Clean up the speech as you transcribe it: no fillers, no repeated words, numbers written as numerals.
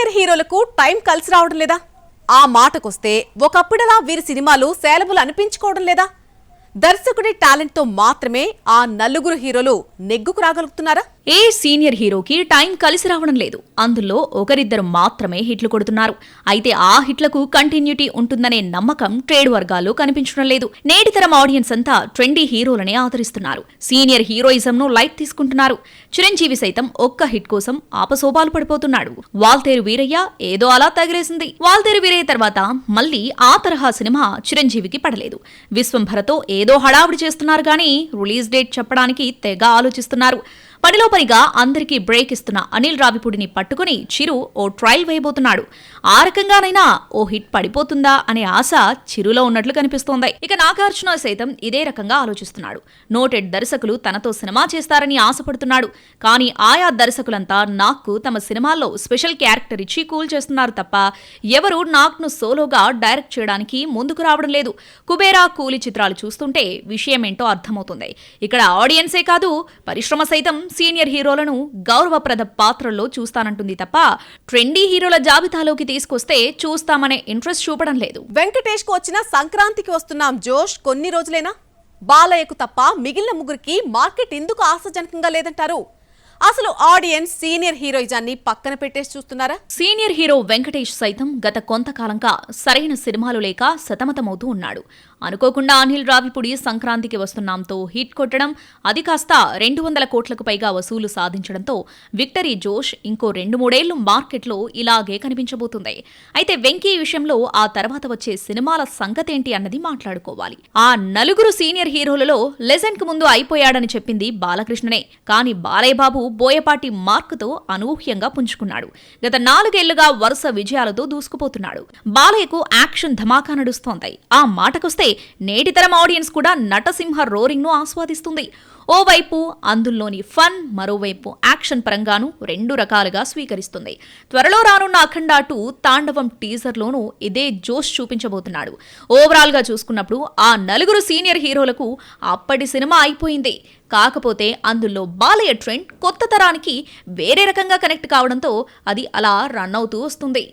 Senior హీరోలకు time కలిసి రావడం లేదా? ఆ మాటకొస్తే ఒకప్పుడలా వీరి సినిమాలు సేలబులు అనిపించుకోవడం లేదా? దర్శకుడి టాలెంట్ తో మాత్రమే ఆ నలుగురు హీరోలు నెగ్గుకు రాగలుగుతున్నారా? ఏ సీనియర్ హీరోకి టైం కలిసి రావడం లేదు. అందులో ఒకరిద్దరు మాత్రమే హిట్లు కొడుతున్నారు. అయితే ఆ హిట్లకు కంటిన్యూటీ ఉంటుందనే నమ్మకం ట్రేడ్ వర్గాల్లో కనిపించడం లేదు. నేటితరం ఆడియన్స్ అంతా ట్రెండీ హీరోలనే ఆదరిస్తున్నారు. సీనియర్ హీరోయిజంను లైట్ తీసుకుంటున్నారు. చిరంజీవి సైతం ఒక్క హిట్ కోసం ఆపసోపాలు పడిపోతున్నాడు. వాల్తేరు వీరయ్య ఏదో అలా తగిలేసింది. వాల్తేరు వీరయ్య తర్వాత మళ్లీ ఆ తరహా సినిమా చిరంజీవికి పడలేదు. విశ్వంభరతో ఏదో హడావుడి చేస్తున్నారు గానీ రిలీజ్ డేట్ చెప్పడానికి తెగ ఆలోచిస్తున్నారు. పనిలో పనిగా అందరికీ బ్రేక్ ఇస్తున్న అనిల్ రావిపూడిని పట్టుకుని చిరు ఓ ట్రయల్ వేయబోతున్నాడు. ఆ రకంగానైనా ఓ హిట్ పడిపోతుందా అనే ఆశ చిరులో ఉన్నట్లు కనిపిస్తోంది. ఇక నాగార్జున సైతం ఇదే రకంగా ఆలోచిస్తున్నాడు. నోటెడ్ దర్శకులు తనతో సినిమా చేస్తారని ఆశపడుతున్నాడు. కానీ ఆయా దర్శకులంతా నాగ్కు తమ సినిమాల్లో స్పెషల్ క్యారెక్టర్ ఇచ్చి కూల్ చేస్తున్నారు తప్ప ఎవరు నాగ్ను సోలోగా డైరెక్ట్ చేయడానికి ముందుకు రావడం లేదు. కుబేరా కూలీ చిత్రాలు చూస్తుంటే విషయమేంటో అర్థమవుతుంది. ఇక్కడ ఆడియన్సే కాదు పరిశ్రమ సైతం సీనియర్ హీరోలను గౌరవప్రద పాత్రల్లో చూస్తానంటుంది తప్ప ట్రెండీ హీరోల జాబితాలోకి తీసుకొస్తే చూస్తామనే ఇంట్రెస్ట్ చూపడం లేదు. వెంకటేష్ కు వచ్చిన సంక్రాంతికి వస్తున్నాం జోష్ కొన్ని రోజులేనా? బాలయ్యకు తప్ప మిగిలిన ముగ్గురికి మార్కెట్ ఎందుకు ఆశాజనకంగా లేదంటారు? అసలు ఆడియన్స్ సీనియర్ హీరోయిజాన్ని పక్కన పెట్టేసి చూస్తున్నారా? సీనియర్ హీరో వెంకటేష్ సైతం గత కొంతకాలంగా సరైన సినిమాలు లేక సతమతమవుతూ ఉన్నాడు. అనుకోకుండా అనిల్ రావిపూడి సంక్రాంతికి వస్తున్నాంతో హిట్ కొట్టడం, అది కాస్త 200 కోట్లకు పైగా వసూలు సాధించడంతో విక్టరీ జోష్ ఇంకో 2-3 మార్కెట్లో ఇలాగే కనిపించబోతుంది. అయితే వెంకీ విషయంలో ఆ తర్వాత వచ్చే సినిమాల సంగతేంటి అన్నది మాట్లాడుకోవాలి. ఆ నలుగురు సీనియర్ హీరోలలో లెజెండ్ కు ముందు అయిపోయాడని చెప్పింది బాలకృష్ణనే. కానీ బాలయ్య బాబు బోయపాటి మార్కుతో అనూహ్యంగా పుంజుకున్నాడు. గత 4 ఏళ్లుగా వరుస విజయాలతో దూసుకుపోతున్నాడు. బాలయ్యకు యాక్షన్ ధమాకా నడుస్తోంది. ఆ మాటకొస్తే నేటితరం ఆడియన్స్ కూడా నటసింహ రోరింగ్ ను ఆస్వాదిస్తుంది. ఓవైపు అందులోని ఫన్, మరోవైపు యాక్షన్ పరంగాను 2 రకాలుగా స్వీకరిస్తుంది. త్వరలో రానున్న అఖండ 2 తాండవం టీజర్లోనూ ఇదే జోష్ చూపించబోతున్నాడు. ఓవరాల్ గా చూసుకున్నప్పుడు ఆ నలుగురు సీనియర్ హీరోలకు అప్పటి సినిమా అయిపోయింది. కాకపోతే అందులో బాలయ్య ట్రెండ్ కొత్త తరానికి వేరే రకంగా కనెక్ట్ కావడంతో అది అలా రన్ అవుతూ వస్తుంది.